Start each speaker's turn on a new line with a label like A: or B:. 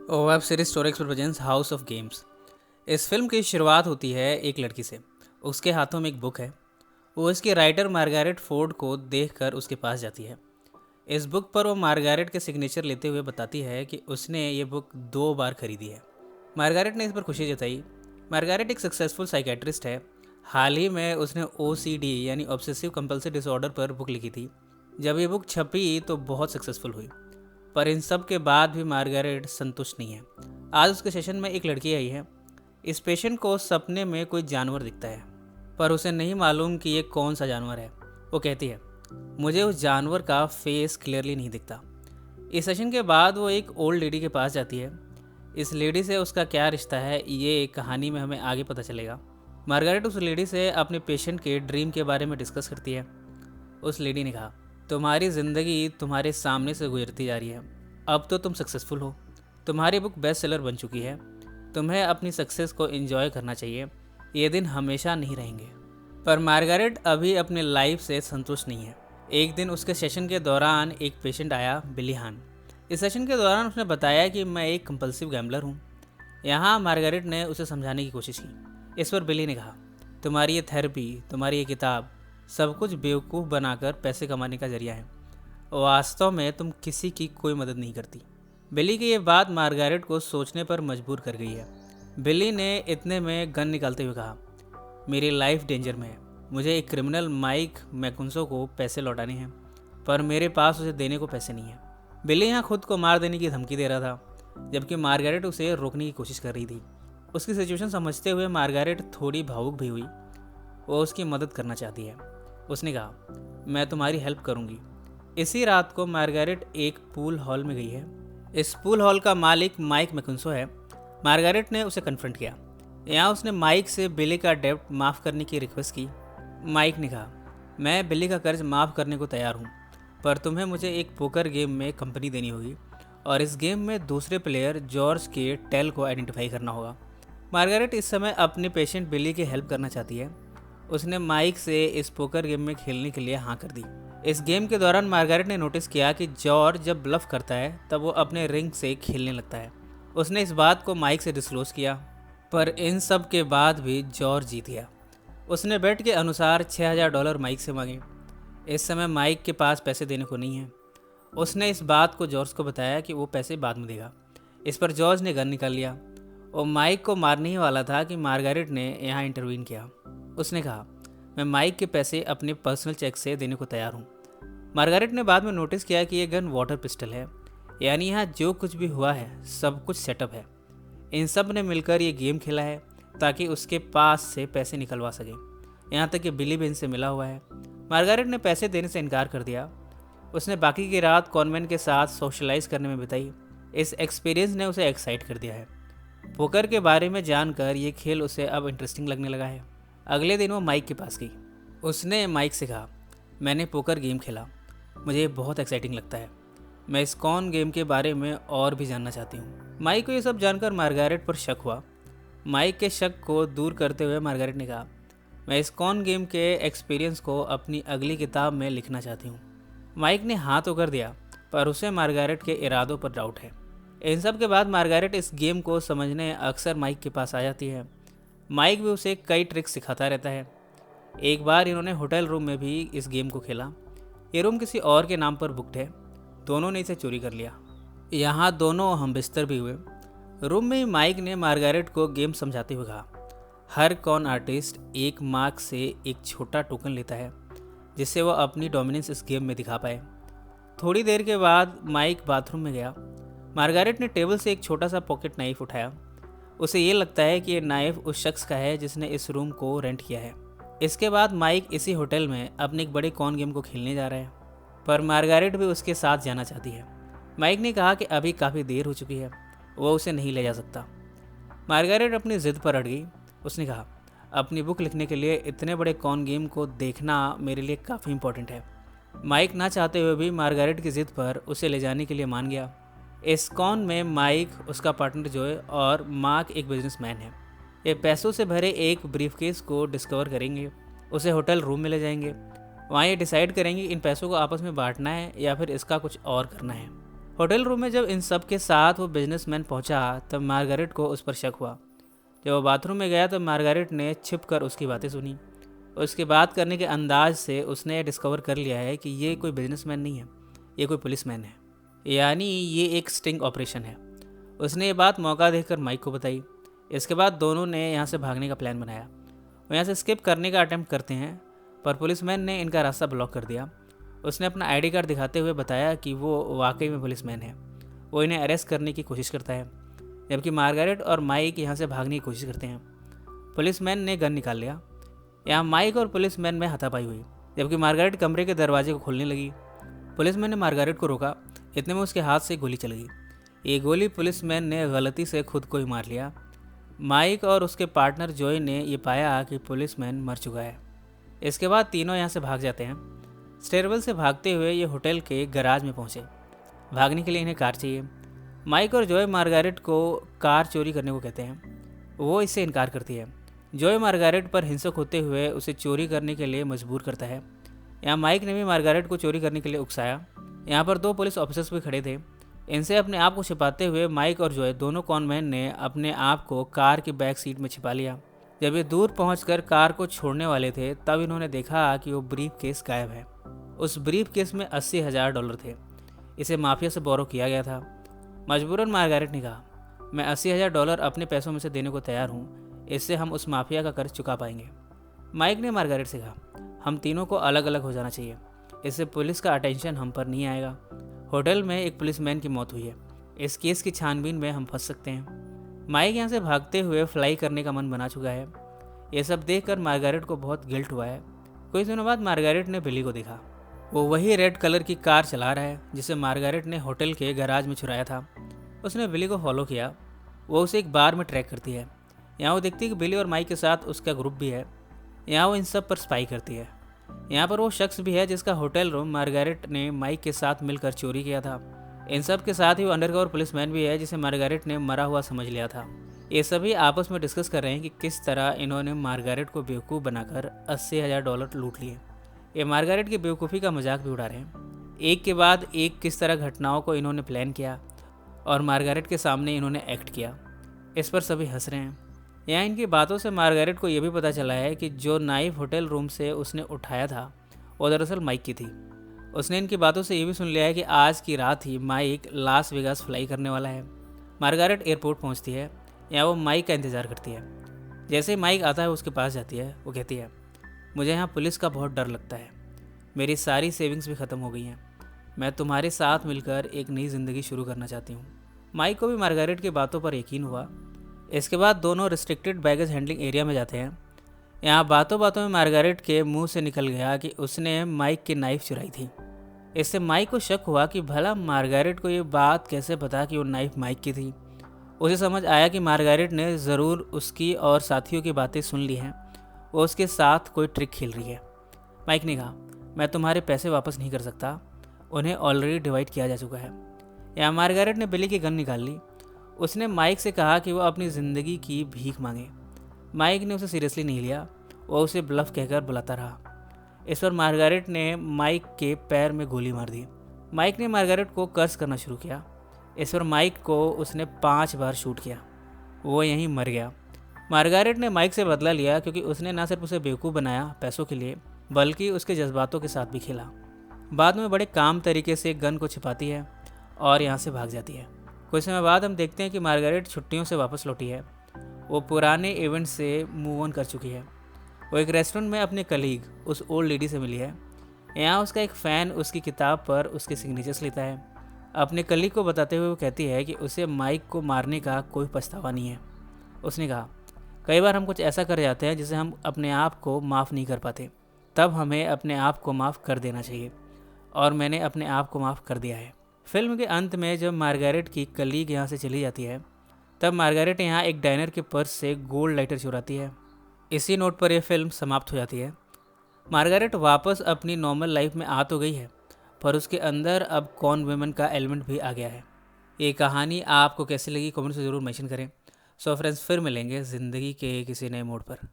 A: Web series story expert presents house of games. इस film की शुरुआत होती है एक लड़की से। उसके हाथों में एक बुक है। वो इसकी राइटर मार्गारेट फोर्ड को देखकर उसके पास जाती है। इस बुक पर वो मार्गारेट के सिग्नेचर लेते हुए बताती है कि उसने ये बुक 2 बार खरीदी है। मार्गारेट ने इस पर खुशी जताई। मार्गारेट एक सक्सेसफुल साइकेट्रिस्ट है। हाल ही में उसने OCD यानी ऑब्सेसिव कंपल्सिव डिसऑर्डर पर बुक लिखी थी। जब ये बुक छपी तो बहुत सक्सेसफुल हुई, पर इन सब के बाद भी मार्गारेट संतुष्ट नहीं है। आज उसके सेशन में एक लड़की आई है। इस पेशेंट को सपने में कोई जानवर दिखता है, पर उसे नहीं मालूम कि ये कौन सा जानवर है। वो कहती है, मुझे उस जानवर का फेस क्लियरली नहीं दिखता। इस सेशन के बाद वो एक ओल्ड लेडी के पास जाती है। इस लेडी से उसका क्या रिश्ता है, ये कहानी में हमें आगे पता चलेगा। मार्गारेट उस लेडी से अपने पेशेंट के ड्रीम के बारे में डिस्कस करती है। उस लेडी ने कहा, तुम्हारी ज़िंदगी तुम्हारे सामने से गुजरती जा रही है। अब तो तुम सक्सेसफुल हो, तुम्हारी बुक बेस्ट सेलर बन चुकी है। तुम्हें अपनी सक्सेस को एंजॉय करना चाहिए। ये दिन हमेशा नहीं रहेंगे। पर मार्गारेट अभी अपने लाइफ से संतुष्ट नहीं है। एक दिन उसके सेशन के दौरान एक पेशेंट आया, बिली हान। इस सेशन के दौरान उसने बताया कि मैं एक कंपल्सिव गैम्बलर हूँ। यहाँ मार्गारेट ने उसे समझाने की कोशिश की। इस पर बिली ने कहा, तुम्हारी ये थेरेपी, तुम्हारी ये किताब, सब कुछ बेवकूफ़ बनाकर पैसे कमाने का जरिया है। वास्तव में तुम किसी की कोई मदद नहीं करती। बिली की ये बात मार्गारेट को सोचने पर मजबूर कर गई है। बिली ने इतने में गन निकालते हुए कहा, मेरी लाइफ डेंजर में है। मुझे एक क्रिमिनल माइक मैकुन्सो को पैसे लौटाने हैं, पर मेरे पास उसे देने को पैसे नहीं है। बिली यहाँ खुद को मार देने की धमकी दे रहा था, जबकि मार्गारेट उसे रोकने की कोशिश कर रही थी। उसकी सिचुएशन समझते हुए मार्गारेट थोड़ी भावुक भी हुई। वो उसकी मदद करना चाहती है। उसने कहा, मैं तुम्हारी हेल्प करूँगी। इसी रात को मार्गारेट एक पूल हॉल में गई है। इस पूल हॉल का मालिक माइक मैकुन्सो है। मार्गारेट ने उसे कन्फ्रंट किया। यहाँ उसने माइक से बिली का डेब्ट माफ़ करने की रिक्वेस्ट की। माइक ने कहा, मैं बिली का कर्ज माफ़ करने को तैयार हूँ, पर तुम्हें मुझे एक पोकर गेम में कंपनी देनी होगी, और इस गेम में दूसरे प्लेयर जॉर्ज के टेल को आइडेंटिफाई करना होगा। मार्गारेट इस समय अपने पेशेंट बिली की हेल्प करना चाहती है। उसने माइक से इस पोकर गेम में खेलने के लिए हाँ कर दी। इस गेम के दौरान मार्गारेट ने नोटिस किया कि जॉर्ज जब ब्लफ करता है तब वो अपने रिंग से खेलने लगता है। उसने इस बात को माइक से डिस्क्लोज किया, पर इन सब के बाद भी जॉर्ज जीत गया। उसने बेट के अनुसार $6000 माइक से मांगे। इस समय माइक के पास पैसे देने को नहीं है। उसने इस बात को जॉर्ज को बताया कि वो पैसे बाद में देगा। इस पर जॉर्ज ने गन निकाल लिया और माइक को मारने ही वाला था कि मार्गारेट ने यहाँ इंटरवीन किया। उसने कहा, मैं माइक के पैसे अपने पर्सनल चेक से देने को तैयार हूँ। मार्गारेट ने बाद में नोटिस किया कि यह गन वाटर पिस्टल है, यानी यहाँ जो कुछ भी हुआ है सब कुछ सेटअप है। इन सब ने मिलकर ये गेम खेला है ताकि उसके पास से पैसे निकलवा सके। यहाँ तक कि बिली भी इनसे मिला हुआ है। मार्गारेट ने पैसे देने से इनकार कर दिया। उसने बाकी की रात कॉन्वेंट के साथ सोशलाइज करने में बिताई। इस एक्सपीरियंस ने उसे एक्साइट कर दिया है। पोकर के बारे में जानकर ये खेल उसे अब इंटरेस्टिंग लगने लगा है। अगले दिन वो माइक के पास गई। उसने माइक से कहा, मैंने पोकर गेम खेला, मुझे ये बहुत एक्साइटिंग लगता है। मैं इस कॉन गेम के बारे में और भी जानना चाहती हूँ। माइक को ये सब जानकर मार्गारेट पर शक हुआ। माइक के शक को दूर करते हुए मार्गारेट ने कहा, मैं इस कॉन गेम के एक्सपीरियंस को अपनी अगली किताब में लिखना चाहती हूँ। माइक ने हाँ तो कर दिया, पर उसे मार्गारेट के इरादों पर डाउट है। इन सब के बाद मार्गारेट इस गेम को समझने अक्सर माइक के पास आ जाती है। माइक भी उसे कई ट्रिक्स सिखाता रहता है। एक बार इन्होंने होटल रूम में भी इस गेम को खेला। ये रूम किसी और के नाम पर बुकड है। दोनों ने इसे चोरी कर लिया। यहाँ दोनों हम बिस्तर भी हुए। रूम में ही माइक ने मार्गारेट को गेम समझाते हुए कहा, हर कॉन आर्टिस्ट एक मार्क से एक छोटा टोकन लेता है जिससे वह अपनी डोमिनेंस इस गेम में दिखा पाए। थोड़ी देर के बाद माइक बाथरूम में गया। मार्गारेट ने टेबल से एक छोटा सा पॉकेट नाइफ उठाया। उसे ये लगता है कि ये नाइफ उस शख्स का है जिसने इस रूम को रेंट किया है। इसके बाद माइक इसी होटल में अपने एक बड़े कॉन गेम को खेलने जा रहा है, पर मार्गारेट भी उसके साथ जाना चाहती है। माइक ने कहा कि अभी काफ़ी देर हो चुकी है, वह उसे नहीं ले जा सकता। मार्गारेट अपनी ज़िद पर अड़ गई। उसने कहा, अपनी बुक लिखने के लिए इतने बड़े कॉन गेम को देखना मेरे लिए काफ़ी इंपॉर्टेंट है। माइक ना चाहते हुए भी मार्गारेट की ज़िद पर उसे ले जाने के लिए मान गया। इस कॉन में माइक, उसका पार्टनर जोए और मार्क एक बिजनेसमैन है। ये पैसों से भरे एक ब्रीफकेस को डिस्कवर करेंगे, उसे होटल रूम में ले जाएंगे। वहाँ ये डिसाइड करेंगे इन पैसों को आपस में बांटना है या फिर इसका कुछ और करना है। होटल रूम में जब इन सब के साथ वो बिजनेसमैन पहुंचा तब मार्गारेट को उस पर शक हुआ। जब वो बाथरूम में गया तब मार्गारेट ने छिप कर उसकी बातें सुनी। उसकी बात करने के अंदाज से उसने डिस्कवर कर लिया है कि ये कोई बिजनेसमैन नहीं है, ये कोई पुलिसमैन है, यानी ये एक स्टिंग ऑपरेशन है। उसने ये बात मौका देखकर माइक को बताई। इसके बाद दोनों ने यहाँ से भागने का प्लान बनाया। वो यहाँ से स्किप करने का अटेम्प्ट करते हैं पर पुलिसमैन ने इनका रास्ता ब्लॉक कर दिया। उसने अपना आईडी कार्ड दिखाते हुए बताया कि वो वाकई में पुलिसमैन है। वो इन्हें अरेस्ट करने की कोशिश करता है, जबकि मार्गारेट और माइक यहाँ से भागने की कोशिश करते हैं। पुलिसमैन ने गन निकाल लिया। यहाँ माइक और पुलिसमैन में हाथापाई हुई, जबकि मार्गारेट कमरे के दरवाजे को खोलने लगी। पुलिसमैन ने मार्गारेट को रोका, इतने में उसके हाथ से गोली चल गई। ये गोली पुलिसमैन ने गलती से खुद को ही मार लिया। माइक और उसके पार्टनर जॉय ने ये पाया कि पुलिसमैन मर चुका है। इसके बाद तीनों यहाँ से भाग जाते हैं। स्टेरवेल से भागते हुए ये होटल के गराज में पहुँचे। भागने के लिए इन्हें कार चाहिए। माइक और जॉय मार्गारेट को कार चोरी करने को कहते हैं। वो इससे इनकार करती है। जॉय मार्गारेट पर हिंसक होते हुए उसे चोरी करने के लिए मजबूर करता है। यहाँ माइक ने भी मार्गारेट को चोरी करने के लिए उकसाया। यहाँ पर 2 पुलिस ऑफिसर्स भी खड़े थे। इनसे अपने आप को छिपाते हुए माइक और जॉय दोनों कॉनमैन ने अपने आप को कार की बैक सीट में छिपा लिया। जब ये दूर पहुंचकर कार को छोड़ने वाले थे तब इन्होंने देखा कि वो ब्रीफ केस गायब है। उस ब्रीफ केस में $80,000 थे। इसे माफिया से बोरो किया गया था। मजबूरन मार्गारेट ने कहा, मैं $80,000 अपने पैसों में से देने को तैयार हूँ, इससे हम उस माफिया का कर्ज चुका पाएंगे। माइक ने मार्गारेट से कहा, हम तीनों को अलग अलग हो जाना चाहिए, इससे पुलिस का अटेंशन हम पर नहीं आएगा। होटल में एक पुलिसमैन की मौत हुई है, इस केस की छानबीन में हम फंस सकते हैं। माइक यहाँ से भागते हुए फ्लाई करने का मन बना चुका है। ये सब देखकर मार्गारेट को बहुत गिल्ट हुआ है। कुछ दिनों बाद मार्गारेट ने बिली को देखा। वो वही रेड कलर की कार चला रहा है जिसे मार्गारेट ने होटल के गैराज में चुराया था। उसने बिली को फॉलो किया। वो उसे एक बार में ट्रैक करती है। यहाँ वो देखती है कि बिली और माइक के साथ उसका ग्रुप भी है। यहाँ वो इन सब पर स्पाई करती है। यहाँ पर वो शख्स भी है जिसका होटल रूम मार्गारेट ने माइक के साथ मिलकर चोरी किया था। इन सब के साथ ही वो अंडरकवर पुलिसमैन भी है जिसे मार्गारेट ने मरा हुआ समझ लिया था। ये सभी आपस में डिस्कस कर रहे हैं कि किस तरह इन्होंने मार्गारेट को बेवकूफ़ बनाकर $80,000 लूट लिए। ये मार्गारेट की बेवकूफ़ी का मजाक भी उड़ा रहे हैं। एक के बाद एक किस तरह घटनाओं को इन्होंने प्लान किया और मार्गारेट के सामने इन्होंने एक्ट किया। इस पर सभी हंस रहे हैं। यहाँ इनकी बातों से मार्गारेट को यह भी पता चला है कि जो नाइफ होटल रूम से उसने उठाया था वो दरअसल माइक की थी। उसने इनकी बातों से ये भी सुन लिया है कि आज की रात ही माइक लास वेगास फ्लाई करने वाला है। मार्गारेट एयरपोर्ट पहुँचती है। यहाँ वो माइक का इंतज़ार करती है। जैसे ही माइक आता है उसके पास जाती है। वो कहती है, मुझे यहाँ पुलिस का बहुत डर लगता है, मेरी सारी सेविंग्स भी ख़त्म हो गई हैं, मैं तुम्हारे साथ मिलकर एक नई ज़िंदगी शुरू करना चाहती हूँ। माइक को भी मार्गारेट की बातों पर यकीन हुआ। इसके बाद दोनों रिस्ट्रिक्टेड बैगेज हैंडलिंग एरिया में जाते हैं। यहाँ बातों बातों में मार्गारेट के मुंह से निकल गया कि उसने माइक की नाइफ़ चुराई थी। इससे माइक को शक हुआ कि भला मार्गारेट को ये बात कैसे पता कि वो नाइफ़ माइक की थी। उसे समझ आया कि मार्गारेट ने ज़रूर उसकी और साथियों की बातें सुन ली हैं, वो उसके साथ कोई ट्रिक खेल रही है। माइक ने कहा, मैं तुम्हारे पैसे वापस नहीं कर सकता, उन्हें ऑलरेडी डिवाइड किया जा चुका है। यहाँ मार्गारेट ने बिली की गन निकाल ली। उसने माइक से कहा कि वो अपनी ज़िंदगी की भीख मांगे। माइक ने उसे सीरियसली नहीं लिया, वो उसे ब्लफ कहकर बुलाता रहा। इस पर मार्गारेट ने माइक के पैर में गोली मार दी। माइक ने मार्गारेट को कर्ज करना शुरू किया। इस पर माइक को उसने 5 बार शूट किया। वो यहीं मर गया। मार्गारेट ने माइक से बदला लिया क्योंकि उसने न सिर्फ उसे बेवकूफ़ बनाया पैसों के लिए, बल्कि उसके जज्बातों के साथ भी खेला। बाद में बड़े काम तरीके से गन को छिपाती है और यहाँ से भाग जाती है। कुछ समय बाद हम देखते हैं कि मार्गारेट छुट्टियों से वापस लौटी है। वो पुराने इवेंट से मूव ऑन कर चुकी है। वो एक रेस्टोरेंट में अपने कलीग उस ओल्ड लेडी से मिली है। यहाँ उसका एक फ़ैन उसकी किताब पर उसके सिग्नेचर्स लेता है। अपने कलीग को बताते हुए वो कहती है कि उसे माइक को मारने का कोई पछतावा नहीं है। उसने कहा, कई बार हम कुछ ऐसा कर जाते हैं जिसे हम अपने आप को माफ़ नहीं कर पाते, तब हमें अपने आप को माफ़ कर देना चाहिए, और मैंने अपने आप को माफ़ कर दिया है। फिल्म के अंत में जब मार्गारेट की कलीग यहाँ से चली जाती है तब मार्गारेट यहाँ एक डाइनर के पर्स से गोल्ड लाइटर चुराती है। इसी नोट पर यह फिल्म समाप्त हो जाती है। मार्गारेट वापस अपनी नॉर्मल लाइफ में आ तो गई है, पर उसके अंदर अब कॉन वुमेन का एलिमेंट भी आ गया है। ये कहानी आपको कैसी लगी कमेंट से ज़रूर मेंशन करें। सो फ्रेंड्स, फिर मिलेंगे ज़िंदगी के किसी नए मोड़ पर।